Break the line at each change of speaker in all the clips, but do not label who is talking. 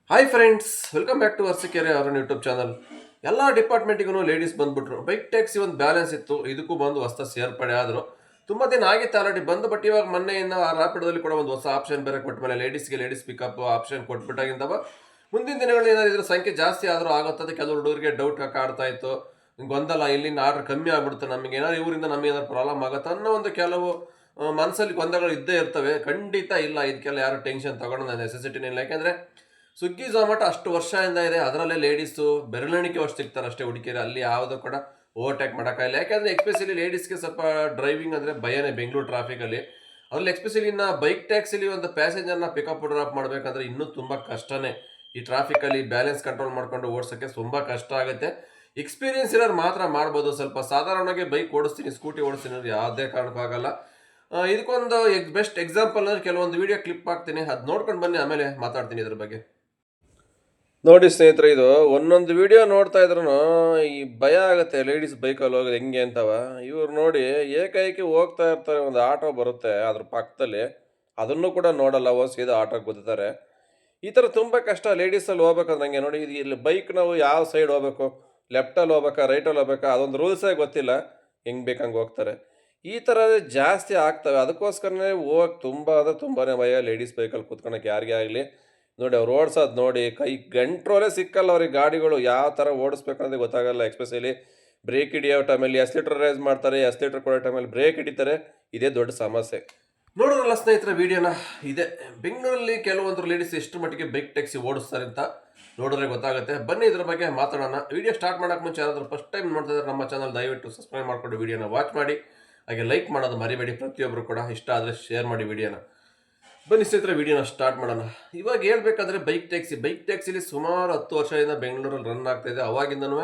Hi friends, welcome back to Arsikere ಅವರ YouTube channel. ಎಲ್ಲ ಡಿಪಾರ್ಟ್ಮೆಂಟಿಗೂ ಲೇಡೀಸ್ ಬಂದ್ಬಿಟ್ರು. ಬೈಕ್ ಟ್ಯಾಕ್ಸಿ ಒಂದು ಬ್ಯಾಲೆನ್ಸ್ ಇತ್ತು, ಇದಕ್ಕೂ ಬಂದು ಹೊಸ ಸೇರ್ಪಡೆ ಆದರು. ತುಂಬ ದಿನ ಆಗಿತ್ತು ಆಲ್ರೆಡಿ ಬಂದು, ಬಟ್ ಇವಾಗ ಮೊನ್ನೆಯಿಂದ ರ್ಯಾಪಿಡೋದಲ್ಲಿ ಕೂಡ ಒಂದು ಹೊಸ ಆಪ್ಷನ್ ಬೇರೆ ಕೊಟ್ಟ ಮೇಲೆ ಲೇಡೀಸ್ ಪಿಕಪ್ ಆಪ್ಷನ್ ಕೊಟ್ಬಿಟ್ಟಾಗಿಂದವ ಮುಂದಿನ ದಿನಗಳಲ್ಲಿ ಏನಾದ್ರು ಇದ್ರ ಸಂಖ್ಯೆ ಜಾಸ್ತಿ ಆದರೂ ಆಗುತ್ತದೆ. ಕೆಲವು ಹುಡುಗರಿಗೆ ಡೌಟ್ ಕಾಡ್ತಾ ಇತ್ತು, ಗೊಂದಲ ಇಲ್ಲಿಂದ ಆರ್ಡರ್ ಕಮ್ಮಿ ಆಗ್ಬಿಡುತ್ತೆ, ನಮಗೆ ಏನಾದ್ರು ಇವರಿಂದ ನಮಗೆ ಏನಾದ್ರು ಪ್ರಾಬ್ಲಮ್ ಆಗುತ್ತೆ ಅನ್ನೋ ಒಂದು ಕೆಲವು ಮನಸ್ಸಲ್ಲಿ ಗೊಂದಲಗಳು ಇದ್ದೇ ಇರ್ತವೆ. ಖಂಡಿತ ಇಲ್ಲ, ಇದಕ್ಕೆಲ್ಲ ಯಾರು ಟೆನ್ಷನ್ ತಗೊಳ್ಳೋ ನೆಸೆಸಿಟಿನೇ ಇಲ್ಲ. ಯಾಕೆಂದರೆ ಸ್ವಿಗ್ಗಿ ಝೊಮ್ಯಾಟೊ ಅಷ್ಟು ವರ್ಷದಿಂದ ಇದೆ, ಅದರಲ್ಲೇ ಲೇಡೀಸು ಬೆರಳೆಣಿಕೆ ಅಷ್ಟು ಸಿಗ್ತಾರೆ ಅಷ್ಟೇ ಹುಡುಕಿಯರು. ಅಲ್ಲಿ ಯಾವುದು ಕೂಡ ಓವರ್ಟೇಕ್ ಮಾಡೋಕ್ಕಾಗಿಲ್ಲ. ಯಾಕೆಂದರೆ ಎಕ್ಸ್ಪೆಷಲಿ ಲೇಡೀಸ್ಗೆ ಸ್ವಲ್ಪ ಡ್ರೈವಿಂಗ್ ಅಂದರೆ ಭಯನೇ ಬೆಂಗಳೂರು ಟ್ರಾಫಿಕಲ್ಲಿ. ಅದರಲ್ಲಿ ಎಕ್ಸ್ಪೆಷಲಿ ಇನ್ನು ಬೈಕ್ ಟ್ಯಾಕ್ಸಿಲಿ ಒಂದು ಪ್ಯಾಸೆಂಜರ್ನ ಪಿಕಪ್ ಡ್ರಾಪ್ ಮಾಡಬೇಕಂದ್ರೆ ಇನ್ನೂ ತುಂಬ ಕಷ್ಟನೇ. ಈ ಟ್ರಾಫಿಕಲ್ಲಿ ಬ್ಯಾಲೆನ್ಸ್ ಕಂಟ್ರೋಲ್ ಮಾಡ್ಕೊಂಡು ಓಡಿಸೋಕ್ಕೆ ತುಂಬ ಕಷ್ಟ ಆಗುತ್ತೆ. ಎಕ್ಸ್ಪೀರಿಯನ್ಸ್ ಇರೋರು ಮಾತ್ರ ಮಾಡ್ಬೋದು. ಸ್ವಲ್ಪ ಸಾಧಾರಣವಾಗಿ ಬೈಕ್ ಓಡಿಸ್ತೀನಿ, ಸ್ಕೂಟಿ ಓಡಿಸ್ತೀನಿ ಅಂದ್ರೆ ಯಾವುದೇ ಕಾರಣಕ್ಕೂ ಆಗಲ್ಲ. ಇದಕ್ಕೊಂದು ಬೆಸ್ಟ್ ಎಕ್ಸಾಂಪಲ್ ಅಂದರೆ ಕೆಲವೊಂದು ವಿಡಿಯೋ ಕ್ಲಿಪ್ ಹಾಕ್ತೀನಿ, ಅದು ನೋಡ್ಕೊಂಡು ಬನ್ನಿ, ಆಮೇಲೆ ಮಾತಾಡ್ತೀನಿ ಇದ್ರ ಬಗ್ಗೆ. ನೋಡಿ ಸ್ನೇಹಿತರೆ, ಇದು ಒಂದೊಂದು ವಿಡಿಯೋ ನೋಡ್ತಾ ಇದ್ರು ಈ ಭಯ ಆಗುತ್ತೆ ಲೇಡೀಸ್ ಬೈಕಲ್ಲಿ ಹೋಗೋದು ಹೆಂಗೆ ಅಂತವ. ಇವ್ರು ನೋಡಿ ಏಕೈಕಿ ಹೋಗ್ತಾ ಇರ್ತಾರೆ, ಒಂದು ಆಟೋ ಬರುತ್ತೆ ಅದ್ರ ಪಕ್ಕದಲ್ಲಿ, ಅದನ್ನು ಕೂಡ ನೋಡಲ್ಲ, ಸೀದಾ ಆಟೋಗೆ ಗುದ್ದುತ್ತಾರೆ. ಈ ಥರ ತುಂಬ ಕಷ್ಟ ಲೇಡೀಸಲ್ಲಿ ಹೋಗ್ಬೇಕಂದ್ರೆ. ಹಂಗೆ ನೋಡಿ, ಇಲ್ಲಿ ಬೈಕ್ ನಾವು ಯಾವ ಸೈಡ್ ಹೋಗ್ಬೇಕು, ಲೆಫ್ಟಲ್ಲಿ ಹೋಗ್ಬೇಕಾ ರೈಟಲ್ಲಿ ಹೋಗ್ಬೇಕಾ ಅದೊಂದು ರೂಲ್ಸೇ ಗೊತ್ತಿಲ್ಲ, ಹೆಂಗೆ ಬೇಕಂಗೆ ಹೋಗ್ತಾರೆ. ಈ ಥರ ಜಾಸ್ತಿ ಆಗ್ತವೆ. ಅದಕ್ಕೋಸ್ಕರನೇ ಹೋಗಕ್ಕೆ ತುಂಬ ಅಂದರೆ ತುಂಬಾ ಭಯ ಲೇಡೀಸ್ ಬೈಕಲ್ಲಿ ಕೂತ್ಕೊಳಕ್ಕೆ ಯಾರಿಗೇ ಆಗಲಿ. ನೋಡಿ ಅವ್ರು ಓಡ್ಸೋದು ನೋಡಿ, ಕೈ ಕಂಟ್ರೋಲೇ ಸಿಕ್ಕಲ್ಲ ಅವ್ರಿಗೆ. ಗಾಡಿಗಳು ಯಾವ ಥರ ಓಡಿಸ್ಬೇಕಂದ್ರೆ ಗೊತ್ತಾಗಲ್ಲ. ಎಸ್ಪೆಷಲಿ ಬ್ರೇಕ್ ಹಿಡಿಯೋ ಟೈಮಲ್ಲಿ ಎಸ್ಲೇಟರ್ ರೈಸ್ ಮಾಡ್ತಾರೆ, ಎಸ್ಲೇಟರ್ ಕೊಡೋ ಟೈಮಲ್ಲಿ ಬ್ರೇಕ್ ಹಿಡಿತಾರೆ. ಇದೇ ದೊಡ್ಡ ಸಮಸ್ಯೆ. ನೋಡೋರಲ್ಲ ಸ್ನೇಹಿತರೆ ವಿಡಿಯೋನ, ಇದೆ ಬೆಂಗಳೂರಲ್ಲಿ ಕೆಲವೊಂದು ಲೇಡೀಸ್ ಎಷ್ಟು ಮಟ್ಟಿಗೆ ಬೈಕ್ ಟ್ಯಾಕ್ಸಿ ಓಡಿಸ್ತಾರೆ ಅಂತ ನೋಡಿದ್ರೆ ಗೊತ್ತಾಗುತ್ತೆ. ಬನ್ನಿ ಇದ್ರ ಬಗ್ಗೆ ಮಾತಾಡೋಣ. ವಿಡಿಯೋ ಸ್ಟಾರ್ಟ್ ಮಾಡೋಕೆ ಮುಂಚೆ ಯಾರಾದರೂ ಫಸ್ಟ್ ಟೈಮ್ ನೋಡ್ತಾ ಇದ್ದಾರೆ ನಮ್ಮ ಚಾನಲ್, ದಯವಿಟ್ಟು ಸಬ್ಸ್ಕ್ರೈಬ್ ಮಾಡಿಕೊಂಡು ವಿಡಿಯೋನ ವಾಚ್ ಮಾಡಿ, ಹಾಗೆ ಲೈಕ್ ಮಾಡೋದು ಮರಿಬೇಡಿ. ಪ್ರತಿಯೊಬ್ಬರು ಕೂಡ ಇಷ್ಟ ಆದರೆ ಶೇರ್ ಮಾಡಿ ವಿಡಿಯೋನ. ಬನ್ನಿ ಸ್ನೇಹಿತರೆ ವಿಡಿಯೋನ ಸ್ಟಾರ್ಟ್ ಮಾಡೋಣ. ಇವಾಗ ಹೇಳ್ಬೇಕಾದ್ರೆ ಬೈಕ್ ಟ್ಯಾಕ್ಸಿಲಿ ಸುಮಾರು 10 ವರ್ಷದಿಂದ ಬೆಂಗಳೂರಲ್ಲಿ ರನ್ ಆಗ್ತಾ ಇದೆ. ಅವಾಗಿಂದನೂ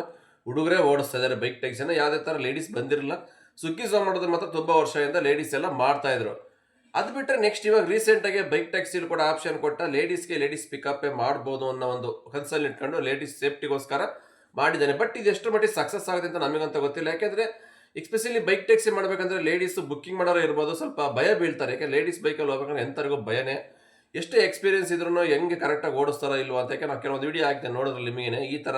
ಹುಡುಗರೇ ಓಡಿಸ್ತಾ ಇದ್ದಾರೆ ಬೈಕ್ ಟ್ಯಾಕ್ಸಿನ. ಯಾವುದೇ ಥರ ಲೇಡೀಸ್ ಬಂದಿರಲಿಲ್ಲ. ಸ್ವಿಗ್ಗಿ ಝೊಮ್ಯಾಟೊದಲ್ಲಿ ಮಾತ್ರ ತುಂಬ ವರ್ಷದಿಂದ ಲೇಡೀಸ್ ಎಲ್ಲ ಮಾಡ್ತಾ ಇದ್ರು. ಅದು ಬಿಟ್ಟರೆ ನೆಕ್ಸ್ಟ್ ಇವಾಗ ರೀಸೆಂಟಾಗಿ ಬೈಕ್ ಟ್ಯಾಕ್ಸಿಲಿ ಕೂಡ ಆಪ್ಷನ್ ಕೊಟ್ಟ, ಲೇಡೀಸ್ ಪಿಕಪ್ಪೇ ಮಾಡ್ಬೋದು ಅನ್ನೋ ಒಂದು ಕನ್ಸಲ್ಲಿ ಇಟ್ಕೊಂಡು ಲೇಡೀಸ್ ಸೇಫ್ಟಿಗೋಸ್ಕರ ಮಾಡಿದ್ದಾನೆ. ಬಟ್ ಇದು ಎಷ್ಟು ಮಟ್ಟಿಗೆ ಸಕ್ಸಸ್ ಆಗುತ್ತೆ ಅಂತ ನಮಗಂತ ಗೊತ್ತಿಲ್ಲ. ಯಾಕೆಂದರೆ ಎಕ್ಸ್ಪೆಷಲಿ ಬೈಕ್ ಟ್ಯಾಕ್ಸಿ ಮಾಡಬೇಕಂದ್ರೆ ಲೇಡೀಸ್ ಬುಕ್ಕಿಂಗ್ ಮಾಡೋರು ಇರ್ಬೋದು, ಸ್ವಲ್ಪ ಭಯ ಬೀಳ್ತಾರೆ. ಯಾಕೆ ಲೇಡೀಸ್ ಬೈಕಲ್ಲಿ ಹೋಗ್ಬೇಕಂದ್ರೆ ಎಂಥರಿಗೂ ಭಯನೇ. ಎಷ್ಟೇ ಎಕ್ಸ್ಪೀರಿಯನ್ಸ್ ಇದ್ರೂ ಹೆಂಗೆ ಕರೆಕ್ಟಾಗಿ ಓಡಿಸ್ತಾರೋ ಇಲ್ವೋ ಅಂತ. ಯಾಕೆ ನಾವು ಕೆಲವೊಂದು ವಿಡಿಯೋ ಹಾಕ್ತೇನೆ ನೋಡೋದ್ರಲ್ಲಿ ನಿಮಗೇನೆ ಈ ಥರ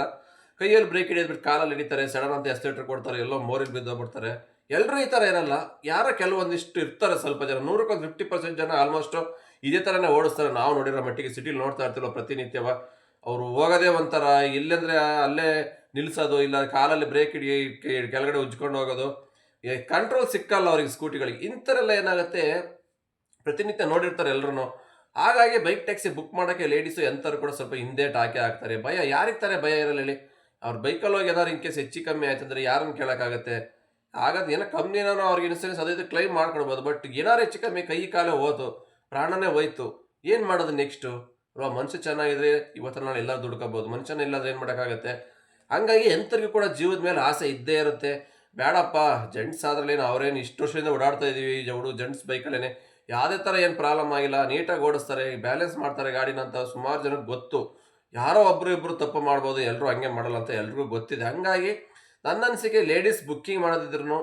ಕೈಯಲ್ಲಿ ಬ್ರೇಕ್ ಹಿಡಿದ್ಬಿಟ್ಟು ಕಾಲಲ್ಲಿ ಹಿಡಿತಾರೆ, ಸಡನ್ ಅಂತ ಎಸ್ಲೇಟರ್ ಕೊಡ್ತಾರೆ, ಎಲ್ಲೋ ಮೋರಿಗೆ ಬಿದ್ದೋಗ್ಬಿಡ್ತಾರೆ. ಎಲ್ಲರೂ ಈ ಥರ ಇರಲ್ಲ, ಯಾರೋ ಕೆಲವೊಂದಿಷ್ಟು ಇರ್ತಾರೆ ಸ್ವಲ್ಪ ಜನ. 100ಕ್ಕೆ 50% ಜನ ಆಲ್ಮೋಸ್ಟ್ ಇದೇ ಥರನೇ ಓಡಿಸ್ತಾರೆ. ನಾವು ನೋಡಿರೋ ಮಟ್ಟಿಗೆ ಸಿಟಿಲಿ ನೋಡ್ತಾ ಇರ್ತೀವಲ್ಲ ಪ್ರತಿನಿತ್ಯವ. ಅವರು ಹೋಗೋದೇ ಒಂಥರ, ಇಲ್ಲೆಂದರೆ ಅಲ್ಲೇ ನಿಲ್ಲಿಸೋದು, ಇಲ್ಲ ಕಾಲಲ್ಲಿ ಬ್ರೇಕ್ ಹಿಡಿ ಕೆಳಗಡೆ ಉಜ್ಕೊಂಡು ಹೋಗೋದು. ಕಂಟ್ರೋಲ್ ಸಿಕ್ಕಲ್ಲ ಅವ್ರಿಗೆ ಸ್ಕೂಟಿಗಳಿಗೆ. ಇಂಥರೆಲ್ಲ ಏನಾಗುತ್ತೆ ಪ್ರತಿನಿತ್ಯ ನೋಡಿರ್ತಾರೆ ಎಲ್ಲರೂ. ಹಾಗಾಗಿ ಬೈಕ್ ಟ್ಯಾಕ್ಸಿ ಬುಕ್ ಮಾಡೋಕ್ಕೆ ಲೇಡೀಸು ಎಂಥವ್ರು ಕೂಡ ಸ್ವಲ್ಪ ಹಿಂದೆ ಟಾಕೆ ಆಗ್ತಾರೆ. ಭಯ ಯಾರಿಗೆ ತಾನೇ ಭಯ ಇರಲ್ಲ ಹೇಳಿ. ಅವ್ರು ಬೈಕಲ್ಲಿ ಹೋಗಿ ಏನಾದ್ರು ಇನ್ ಕೇಸ್ ಹೆಚ್ಚು ಕಮ್ಮಿ ಆಯ್ತಂದ್ರೆ ಯಾರನ್ನು ಕೇಳೋಕ್ಕಾಗತ್ತೆ. ಆಗದು ಏನೋ ಕಂಪ್ನಿನೋ ಅವ್ರಿಗೆ ಇನ್ಸೂರೆನ್ಸ್ ಅದೇ ಕ್ಲೈಮ್ ಮಾಡ್ಕೊಡ್ಬೋದು. ಬಟ್ ಏನಾರು ಹೆಚ್ಚು ಕಮ್ಮಿ ಕೈ ಕಾಲೇ ಹೋತು, ಪ್ರಾಣನೇ ಹೋಯ್ತು, ಏನು ಮಾಡೋದು ನೆಕ್ಸ್ಟು? ಅಲ್ವಾ? ಮನುಷ್ಯ ಚೆನ್ನಾಗಿದ್ರೆ ಇವತ್ತು ನಾಳೆ ಎಲ್ಲ ದುಡ್ಕೋಬೋದು, ಮನುಷ್ಯನ ಇಲ್ಲಾದ್ರೆ ಏನು ಮಾಡೋಕ್ಕಾಗತ್ತೆ? ಹಂಗಾಗಿ ಎಂಥರಿಗೂ ಕೂಡ ಜೀವದ ಮೇಲೆ ಆಸೆ ಇದ್ದೇ ಇರುತ್ತೆ. ಬೇಡಪ್ಪ ಜೆಂಟ್ಸ್ ಆದ್ರಲ್ಲೇನು, ಅವ್ರೇನು ಇಷ್ಟು ವರ್ಷದಿಂದ ಓಡಾಡ್ತಾ ಇದ್ದೀವಿ ಜೆಂಟ್ಸ್ ಬೈಕಲ್ಲೇ, ಯಾವುದೇ ಥರ ಏನು ಪ್ರಾಬ್ಲಮ್ ಆಗಿಲ್ಲ, ನೀಟಾಗಿ ಓಡಿಸ್ತಾರೆ, ಬ್ಯಾಲೆನ್ಸ್ ಮಾಡ್ತಾರೆ ಗಾಡಿನ ಅಂತ ಸುಮಾರು ಜನಕ್ಕೆ ಗೊತ್ತು. ಯಾರೋ ಒಬ್ಬರು ಇಬ್ಬರು ತಪ್ಪು ಮಾಡ್ಬೋದು, ಎಲ್ಲರೂ ಹಂಗೆ ಮಾಡಲ್ಲ ಅಂತ ಎಲ್ರಿಗೂ ಗೊತ್ತಿದೆ. ಹಂಗಾಗಿ ನನ್ನ ಅನಿಸಿಕೆ ಲೇಡೀಸ್ ಬುಕ್ಕಿಂಗ್ ಮಾಡೋದಿದ್ರು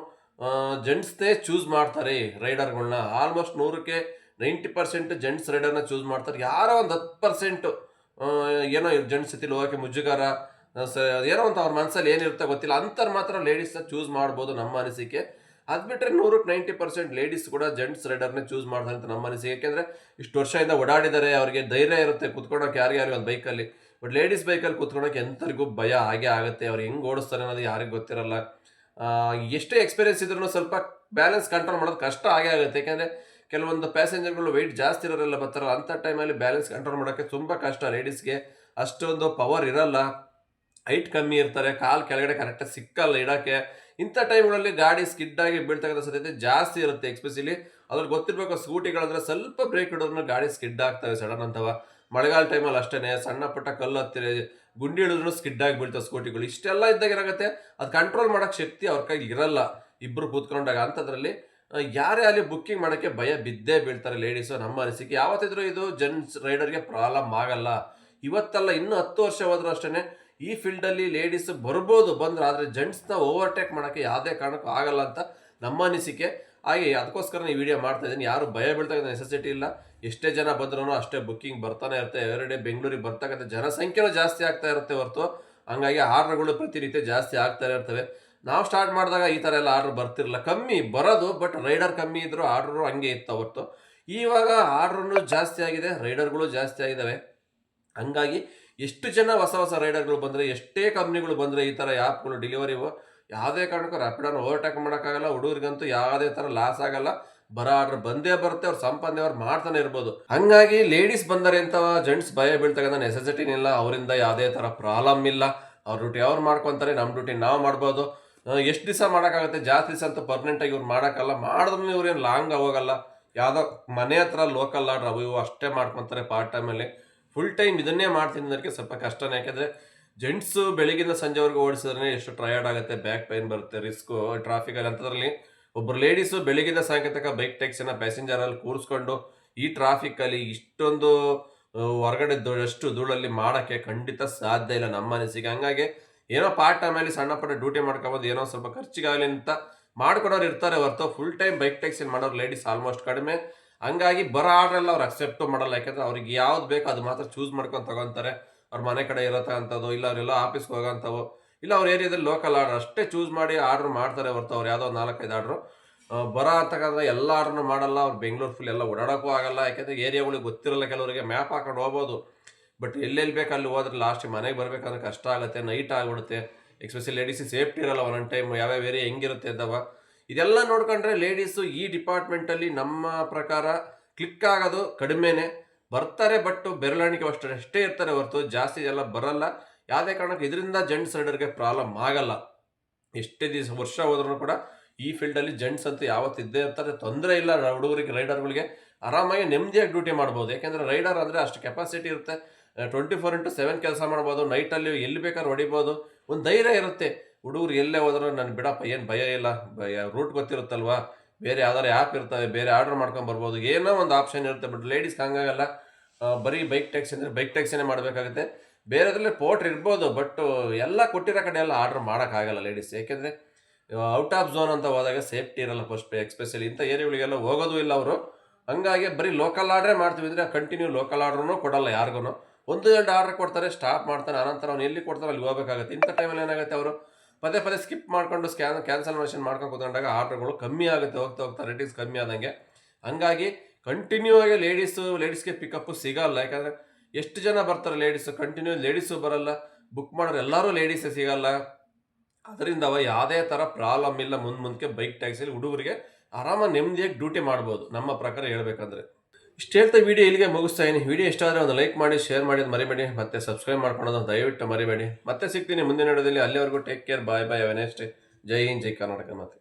ಜೆಂಟ್ಸ್ನೇ ಚೂಸ್ ಮಾಡ್ತಾರೆ ರೈಡರ್ಗಳನ್ನ. ಆಲ್ಮೋಸ್ಟ್ 100ಕ್ಕೆ 90% ಜೆಂಟ್ಸ್ ರೈಡರ್ನ ಚೂಸ್ ಮಾಡ್ತಾರೆ. ಯಾರೋ ಒಂದು 10% ಏನೋ ಜೆಂಟ್ಸ್ ಜೊತೆಲಿ ಹೋಗೋಕ್ಕೆ ಮುಜುಗರ, ಏನೋ ಅಂತ ಅವ್ರ ಮನಸ್ಸಲ್ಲಿ ಏನಿರುತ್ತೆ ಗೊತ್ತಿಲ್ಲ, ಅಂಥವ್ರು ಮಾತ್ರ ಲೇಡೀಸ್ನ ಚೂಸ್ ಮಾಡ್ಬೋದು ನಮ್ಮ ಅನಿಸಿಕೆ. ಅದು ಬಿಟ್ಟರೆ 100ಕ್ಕೆ 90% ಲೇಡೀಸ್ ಕೂಡ ಜೆಂಟ್ಸ್ ರೈಡರ್ನೇ ಚೂಸ್ ಮಾಡ್ತಾರೆ ಅಂತ ನಮ್ಮ ಅನಿಸಿಕೆ. ಯಾಕೆಂದರೆ ಇಷ್ಟು ವರ್ಷದಿಂದ ಓಡಾಡಿದ್ದಾರೆ, ಅವ್ರಿಗೆ ಧೈರ್ಯ ಇರುತ್ತೆ ಕುತ್ಕೊಳಕ್ಕೆ ಯಾರಿಗೆ ಒಂದು ಬೈಕಲ್ಲಿ. ಬಟ್ ಲೇಡೀಸ್ ಬೈಕಲ್ಲಿ ಕುತ್ಕೊಳಕ್ಕೆ ಎಂಥರಿಗೂ ಭಯ ಆಗೇ ಆಗುತ್ತೆ. ಅವ್ರು ಹೆಂಗೆ ಓಡಿಸ್ತಾರೆ ಅನ್ನೋದು ಯಾರಿಗೂ ಗೊತ್ತಿರಲ್ಲ. ಎಷ್ಟೇ ಎಕ್ಸ್ಪೀರಿಯನ್ಸ್ ಇದ್ರೂ ಸ್ವಲ್ಪ ಬ್ಯಾಲೆನ್ಸ್ ಕಂಟ್ರೋಲ್ ಮಾಡೋದು ಕಷ್ಟ ಆಗೇ ಆಗುತ್ತೆ. ಯಾಕೆಂದರೆ ಕೆಲವೊಂದು ಪ್ಯಾಸೆಂಜರ್ಗಳು ವೆಯ್ಟ್ ಜಾಸ್ತಿ ಇರೋರೆಲ್ಲ ಬರ್ತಾರಲ್ಲ, ಅಂಥ ಟೈಮಲ್ಲಿ ಬ್ಯಾಲೆನ್ಸ್ ಕಂಟ್ರೋಲ್ ಮಾಡೋಕ್ಕೆ ತುಂಬ ಕಷ್ಟ. ಲೇಡೀಸ್ಗೆ ಅಷ್ಟೊಂದು ಪವರ್ ಇರಲ್ಲ, ಹೈಟ್ ಕಮ್ಮಿ ಇರ್ತಾರೆ, ಕಾಲು ಕೆಳಗಡೆ ಕರೆಕ್ಟಾಗಿ ಸಿಕ್ಕಲ್ಲ ಇಡೋಕ್ಕೆ. ಇಂಥ ಟೈಮ್ಗಳಲ್ಲಿ ಗಾಡಿ ಸ್ಕಿಡ್ಡಾಗಿ ಬೀಳ್ತಕ್ಕಂಥ ಸಾಧ್ಯತೆ ಜಾಸ್ತಿ ಇರುತ್ತೆ. ಎಕ್ಸ್ಪೆಷಲಿ ಅದ್ರಲ್ಲಿ ಗೊತ್ತಿರಬೇಕು, ಸ್ಕೂಟಿಗಳಂದ್ರೆ ಸ್ವಲ್ಪ ಬ್ರೇಕ್ ಹಿಡಿದ್ರೂ ಗಾಡಿ ಸ್ಕಿಡ್ ಆಗ್ತವೆ ಸಡನ್ ಅಂತವ. ಮಳೆಗಾಲ ಟೈಮಲ್ಲಿ ಅಷ್ಟೇ, ಸಣ್ಣ ಪುಟ್ಟ ಕಲ್ಲು ಹತ್ತಿರ ಗುಂಡಿ ಹಿಡಿದ್ರೂ ಸ್ಕಿಡ್ಡಾಗಿ ಬೀಳ್ತಾವೆ ಸ್ಕೂಟಿಗಳು. ಇಷ್ಟೆಲ್ಲ ಇದ್ದಾಗ ಏನಾಗುತ್ತೆ, ಅದು ಕಂಟ್ರೋಲ್ ಮಾಡೋಕ್ಕೆ ಶಕ್ತಿ ಅವ್ರ ಕೈಗೆ ಇರಲ್ಲ ಇಬ್ಬರು ಕೂತ್ಕೊಂಡಾಗ. ಅಂಥದ್ರಲ್ಲಿ ಯಾರೇ ಅಲ್ಲಿ ಬುಕ್ಕಿಂಗ್ ಮಾಡೋಕ್ಕೆ ಭಯ ಬಿದ್ದೇ ಬೀಳ್ತಾರೆ ಲೇಡೀಸು ನಮ್ಮ ಅನಿಸಿಕೆ. ಯಾವತ್ತಿದ್ರೂ ಇದು ಜೆಂಟ್ಸ್ ರೈಡರ್ಗೆ ಪ್ರಾಬ್ಲಮ್ ಆಗಲ್ಲ. ಇವತ್ತಲ್ಲ, ಇನ್ನೂ 10 ವರ್ಷ ಹೋದ್ರೂ ಅಷ್ಟೇ ಈ ಫೀಲ್ಡಲ್ಲಿ ಲೇಡೀಸ್ ಬರ್ಬೋದು ಬಂದ್ರೆ, ಆದರೆ ಜೆಂಟ್ಸ್ನ ಓವರ್ಟೇಕ್ ಮಾಡೋಕ್ಕೆ ಯಾವುದೇ ಕಾರಣಕ್ಕೂ ಆಗಲ್ಲ ಅಂತ ನಮ್ಮ ಅನಿಸಿಕೆ. ಹಾಗೆ ಅದಕ್ಕೋಸ್ಕರ ಈ ವಿಡಿಯೋ ಮಾಡ್ತಾ ಇದ್ದೀನಿ. ಯಾರು ಭಯ ಬೀಳ್ತಕ್ಕಂಥ ನೆಸೆಸಿಟಿ ಇಲ್ಲ. ಎಷ್ಟೇ ಜನ ಬಂದ್ರೂ ಅಷ್ಟೇ ಬುಕ್ಕಿಂಗ್ ಬರ್ತಾನೆ ಇರುತ್ತೆ. ಎವ್ರಿ ಡೇ ಬೆಂಗಳೂರಿಗೆ ಬರ್ತಕ್ಕಂಥ ಜನಸಂಖ್ಯೆನೂ ಜಾಸ್ತಿ ಆಗ್ತಾ ಇರುತ್ತೆ ಹೊರತು ಹಂಗಾಗಿ ಆರ್ಡ್ರ್ಗಳು ಪ್ರತಿನಿತ್ಯ ಜಾಸ್ತಿ ಆಗ್ತಾನೆ ಇರ್ತವೆ. ನಾವು ಸ್ಟಾರ್ಟ್ ಮಾಡಿದಾಗ ಈ ಥರ ಎಲ್ಲ ಆರ್ಡ್ರ್ ಬರ್ತಿರಲಿಲ್ಲ, ಕಮ್ಮಿ ಬರೋದು, ಬಟ್ ರೈಡರ್ ಕಮ್ಮಿ ಇದ್ರು ಆರ್ಡ್ರು ಹಂಗೆ ಇತ್ತು ಹೊರತು. ಇವಾಗ ಆರ್ಡ್ರೂ ಜಾಸ್ತಿ ಆಗಿದೆ, ರೈಡರ್ಗಳು ಜಾಸ್ತಿ ಆಗಿದ್ದಾವೆ. ಹಂಗಾಗಿ ಎಷ್ಟು ಜನ ಹೊಸ ಹೊಸ ರೈಡರ್ಗಳು ಬಂದರೆ, ಎಷ್ಟೇ ಕಂಪ್ನಿಗಳು ಬಂದರೆ, ಈ ಥರ ಆ್ಯಪ್ಗಳು ಡೆಲಿವರಿವು ಯಾವುದೇ ಕಾರಣಕ್ಕೂ ರ್ಯಾಪಿಡೋನ ಓವರ್ಟೇಕ್ ಮಾಡೋಕ್ಕಾಗಲ್ಲ. ಹುಡುಗರಿಗಂತೂ ಯಾವುದೇ ಥರ ಲಾಸ್ ಆಗಲ್ಲ. ಬರೋ ಆರ್ಡ್ರ್ ಬಂದೇ ಬರುತ್ತೆ, ಅವ್ರು ಸಂಪಾದನೆ ಅವ್ರು ಮಾಡ್ತಾನೆ ಇರ್ಬೋದು. ಹಂಗಾಗಿ ಲೇಡೀಸ್ ಬಂದರೆ ಅಂತ ಜೆಂಟ್ಸ್ ಭಯ ಬೀಳ್ತಕ್ಕಂಥ ನೆಸೆಸಿಟಿನಿಲ್ಲ. ಅವರಿಂದ ಯಾವುದೇ ಥರ ಪ್ರಾಬ್ಲಮ್ ಇಲ್ಲ. ಅವ್ರ ಡ್ಯೂಟಿ ಅವ್ರು ಮಾಡ್ಕೊತಾರೆ, ನಮ್ಮ ಡ್ಯೂಟಿ ನಾವು ಮಾಡ್ಬೋದು. ಎಷ್ಟು ದಿವಸ ಮಾಡೋಕ್ಕಾಗುತ್ತೆ, ಜಾಸ್ತಿ ದಿವಸ ಅಂತೂ ಪರ್ಮನೆಂಟಾಗಿ ಇವ್ರು ಮಾಡೋಕ್ಕಲ್ಲ. ಮಾಡಿದ್ರೂ ಇವ್ರೇನು ಲಾಂಗ್ ಹೋಗಲ್ಲ. ಯಾವುದೋ ಮನೆ ಹತ್ರ ಲೋಕಲ್ ಆರ್ಡ್ರ್ ಅವು ಇವು ಅಷ್ಟೇ ಮಾಡ್ಕೊತಾರೆ ಪಾರ್ಟ್ ಟೈಮಲ್ಲಿ. ಫುಲ್ ಟೈಮ್ ಇದನ್ನೇ ಮಾಡ್ತೀನಿ ಅನ್ನೋದಕ್ಕೆ ಸ್ವಲ್ಪ ಕಷ್ಟನೇ. ಯಾಕೆಂದರೆ ಜೆಂಟ್ಸು ಬೆಳಗಿಂದ ಸಂಜೆವರೆಗೂ ಓಡಿಸಿದ್ರೆ ಎಷ್ಟು ಟಯರ್ಡ್ ಆಗುತ್ತೆ, ಬ್ಯಾಕ್ ಪೈನ್ ಬರುತ್ತೆ, ರಿಸ್ಕು ಟ್ರಾಫಿಕಲ್ಲಿ. ಅಂಥದ್ರಲ್ಲಿ ಒಬ್ಬರು ಲೇಡೀಸು ಬೆಳಗಿಂದ ಸಾಯಂಕಾಲ ಬೈಕ್ ಟ್ಯಾಕ್ಸಿನ ಪ್ಯಾಸೆಂಜರಲ್ಲಿ ಕೂರಿಸ್ಕೊಂಡು ಈ ಟ್ರಾಫಿಕ್ಕಲ್ಲಿ ಇಷ್ಟೊಂದು ಹೊರಗಡೆ ಅಷ್ಟು ಧೂಳಲ್ಲಿ ಮಾಡೋಕ್ಕೆ ಖಂಡಿತ ಸಾಧ್ಯ ಇಲ್ಲ ನಮ್ಮ ಮನಸ್ಸಿಗೆ. ಹಂಗಾಗಿ ಏನೋ ಪಾರ್ಟ್ ಟೈಮಲ್ಲಿ ಸಣ್ಣ ಪುಟ್ಟ ಡ್ಯೂಟಿ ಮಾಡ್ಕೊಬೋದು, ಏನೋ ಸ್ವಲ್ಪ ಖರ್ಚಿಗಾಗಲಿ ಅಂತ ಮಾಡ್ಕೊಡೋರು ಇರ್ತಾರೆ ಹೊರತು ಫುಲ್ ಟೈಮ್ ಬೈಕ್ ಟ್ಯಾಕ್ಸಿಲಿ ಮಾಡೋರು ಲೇಡೀಸ್ ಆಲ್ಮೋಸ್ಟ್ ಕಡಿಮೆ. ಹಂಗಾಗಿ ಬರೋ ಆರ್ಡ್ರೆಲ್ಲ ಅವ್ರು ಅಕ್ಸೆಪ್ಟು ಮಾಡಲ್ಲ. ಯಾಕೆಂದರೆ ಅವ್ರಿಗೆ ಯಾವ್ದು ಬೇಕು ಅದು ಮಾತ್ರ ಚೂಸ್ ಮಾಡ್ಕೊಂಡು ತಗೊತಾರೆ. ಅವ್ರ ಮನೆ ಕಡೆ ಇರತ್ತಂಥದ್ದು, ಇಲ್ಲ ಅವರೆಲ್ಲ ಆಫೀಸ್ಗೆ ಹೋಗೋಂಥವು, ಇಲ್ಲ ಅವ್ರ ಏರಿಯಾದಲ್ಲಿ ಲೋಕಲ್ ಆರ್ಡ್ರ್ ಅಷ್ಟೇ ಚೂಸ್ ಮಾಡಿ ಆರ್ಡ್ರ್ ಮಾಡ್ತಾರೆ ಹೊರತು ಅವ್ರು ಯಾವುದೋ 4-5 ಆರ್ಡ್ರು ಬರೋ ಅಂತಕ್ಕಂಥ ಎಲ್ಲ ಆರ್ಡ್ರನ್ನು ಮಾಡಲ್ಲ. ಅವ್ರು ಬೆಂಗಳೂರು ಫುಲ್ ಎಲ್ಲ ಓಡಾಡೋಕ್ಕೂ ಆಗಲ್ಲ. ಯಾಕೆಂದರೆ ಏರಿಯಾಗಳಿಗೆ ಗೊತ್ತಿರಲ್ಲ. ಕೆಲವರಿಗೆ ಮ್ಯಾಪ್ ಹಾಕೊಂಡು ಹೋಗ್ಬೋದು, ಬಟ್ ಎಲ್ಲೆಲ್ಲಿ ಬೇಕು ಅಲ್ಲಿ ಹೋದ್ರೆ ಲಾಸ್ಟಿಗೆ ಮನೆಗೆ ಬರಬೇಕಂದ್ರೆ ಕಷ್ಟ ಆಗುತ್ತೆ, ನೈಟ್ ಆಗಿಬಿಡುತ್ತೆ. ಎಕ್ಸ್ಪೆಷಲಿ ಲೇಡೀಸಿಗೆ ಸೇಫ್ಟಿ ಇರಲ್ಲ ಒಂದೊಂದು ಟೈಮ್, ಯಾವ್ಯಾವ ಏರಿಯಾ ಹೆಂಗಿರುತ್ತೆ ಅಂತವ. ಇದೆಲ್ಲ ನೋಡ್ಕೊಂಡ್ರೆ ಲೇಡೀಸು ಈ ಡಿಪಾರ್ಟ್ಮೆಂಟಲ್ಲಿ ನಮ್ಮ ಪ್ರಕಾರ ಕ್ಲಿಕ್ ಆಗೋದು ಕಡಿಮೆನೇ. ಬರ್ತಾರೆ, ಬಟ್ ಬೆರಳಿಕೆ ಅಷ್ಟೇ ಇರ್ತಾರೆ ಹೊರತು ಜಾಸ್ತಿ ಎಲ್ಲ ಬರಲ್ಲ. ಯಾವುದೇ ಕಾರಣಕ್ಕೆ ಇದರಿಂದ ಜೆಂಟ್ಸ್ ರೈಡರ್ಗೆ ಪ್ರಾಬ್ಲಮ್ ಆಗಲ್ಲ. ಎಷ್ಟೇ ದಿವಸ ವರ್ಷ ಹೋದ್ರೂ ಕೂಡ ಈ ಫೀಲ್ಡಲ್ಲಿ ಜೆಂಟ್ಸ್ ಅಂತೂ ಯಾವತ್ತು ಇದ್ದೇ ಇರ್ತಾರೆ, ತೊಂದರೆ ಇಲ್ಲ. ಹುಡುಗರಿಗೆ ರೈಡರ್ಗಳಿಗೆ ಆರಾಮಾಗಿ ನೆಮ್ಮದಿಯಾಗಿ ಡ್ಯೂಟಿ ಮಾಡ್ಬೋದು. ಯಾಕೆಂದರೆ ರೈಡರ್ ಅಂದರೆ ಅಷ್ಟು ಕೆಪಾಸಿಟಿ ಇರುತ್ತೆ. 24/7 ಕೆಲಸ ಮಾಡ್ಬೋದು. ನೈಟಲ್ಲಿ ಎಲ್ಲಿ ಬೇಕಾದ್ರೂ ಹೊಡಿಬೋದು. ಒಂದು ಧೈರ್ಯ ಇರುತ್ತೆ. ಹುಡುಗರು ಎಲ್ಲೇ ಹೋದ್ರೂ ನಾನು ಬಿಡಪ್ಪ, ಏನು ಭಯ ಇಲ್ಲ, ರೂಟ್ ಗೊತ್ತಿರುತ್ತಲ್ವಾ, ಬೇರೆ ಯಾವ್ದಾರು ಆ್ಯಪ್ ಇರ್ತವೆ, ಬೇರೆ ಆರ್ಡರ್ ಮಾಡ್ಕೊಂಡು ಬರ್ಬೋದು, ಏನೋ ಒಂದು ಆಪ್ಷನ್ ಇರುತ್ತೆ. ಬಟ್ ಲೇಡೀಸ್ಗೆ ಹಂಗಾಗಲ್ಲ. ಬರೀ ಬೈಕ್ ಟ್ಯಾಕ್ಸಿ ಅಂದರೆ ಬೈಕ್ ಟ್ಯಾಕ್ಸಿನೇ ಮಾಡಬೇಕಾಗುತ್ತೆ. ಬೇರೆದ್ರಲ್ಲಿ ಪೋಟ್ರ್ ಇರ್ಬೋದು, ಬಟ್ ಎಲ್ಲ ಕೊಟ್ಟಿರೋ ಕಡೆ ಎಲ್ಲ ಆರ್ಡ್ರ್ ಮಾಡೋಕ್ಕಾಗಲ್ಲ ಲೇಡೀಸ್. ಯಾಕೆಂದರೆ ಔಟ್ ಆಫ್ ಝೋನ್ ಅಂತ ಹೋದಾಗ ಸೇಫ್ಟಿ ಇರಲ್ಲ ಫಸ್ಟ್, ಎಕ್ಸ್ಪೆಷಲಿ ಇಂಥ ಏರಿಯಾಗಳಿಗೆಲ್ಲ ಹೋಗೋದು ಇಲ್ಲ ಅವರು. ಹಂಗಾಗಿ ಬರೀ ಲೋಕಲ್ ಆರ್ಡ್ರೇ ಮಾಡ್ತೀವಿ ಅಂದರೆ ಕಂಟಿನ್ಯೂ ಲೋಕಲ್ ಆರ್ಡ್ರೂ ಕೊಡಲ್ಲ ಯಾರಿಗೂ. 1-2 ಆರ್ಡ್ರ್ ಕೊಡ್ತಾರೆ, ಸ್ಟಾಪ್ ಮಾಡ್ತಾನೆ, ಆನಂತರ ಅವ್ನು ಎಲ್ಲಿ ಕೊಡ್ತಾರೆ ಅಲ್ಲಿ ಹೋಗಬೇಕಾಗುತ್ತೆ. ಇಂಥ ಟೈಮಲ್ಲಿ ಏನಾಗುತ್ತೆ, ಅವರು ಪದೇ ಸ್ಕಿಪ್ ಮಾಡ್ಕೊಂಡು ಕ್ಯಾನ್ಸಲ್ಮೇಷನ್ ಮಾಡ್ಕೊಂಡು ಕೂತ್ಕೊಂಡಾಗ ಆರ್ಡ್ರ್ಗಳು ಕಮ್ಮಿ ಆಗುತ್ತೆ, ಹೋಗ್ತಾ ರೇಟಿಂಗ್ಸ್ ಕಮ್ಮಿ ಆದಂಗೆ. ಹಂಗಾಗಿ ಕಂಟಿನ್ಯೂ ಆಗಿ ಲೇಡೀಸ್ಗೆ ಪಿಕಪ್ಪು ಸಿಗಲ್ಲ. ಯಾಕಂದರೆ ಎಷ್ಟು ಜನ ಬರ್ತಾರೆ ಲೇಡೀಸು, ಕಂಟಿನ್ಯೂ ಲೇಡೀಸು ಬರಲ್ಲ, ಬುಕ್ ಮಾಡೋರು ಎಲ್ಲರೂ ಲೇಡೀಸೇ ಸಿಗಲ್ಲ. ಅದರಿಂದ ಯಾವುದೇ ಥರ ಪ್ರಾಬ್ಲಮ್ ಇಲ್ಲ. ಮುಂದಕ್ಕೆ ಬೈಕ್ ಟ್ಯಾಕ್ಸಿಲಿ ಹುಡುಗರಿಗೆ ಆರಾಮಾಗಿ ನೆಮ್ಮದಿಯಾಗಿ ಡ್ಯೂಟಿ ಮಾಡ್ಬೋದು ನಮ್ಮ ಪ್ರಕಾರ ಹೇಳ್ಬೇಕಂದ್ರೆ. ಇಷ್ಟು ಹೇಳ್ತಾ ವಿಡಿಯೋ ಇಲ್ಲಿಗೆ ಮುಗಿಸ್ತಾ ಇದ್ದೀನಿ. ವಿಡಿಯೋ ಇಷ್ಟ ಆದರೆ ಒಂದು ಲೈಕ್ ಮಾಡಿ, ಶೇರ್ ಮಾಡೋದು ಮರಿಬೇಡಿ, ಮತ್ತೆ ಸಬ್ಸ್ಕ್ರೈಬ್ ಮಾಡ್ಕೊಳ್ಳೋದು ದಯವಿಟ್ಟು ಮರಿಬೇಡಿ. ಮತ್ತೆ ಸಿಗ್ತೀನಿ ಮುಂದಿನ ವಿಡಿಯೋದಲ್ಲಿ. ಅಲ್ಲಿವರೆಗೂ take care, bye bye, have a nice day. Jai Hind, Jai Karnataka. ಮತ್ತೆ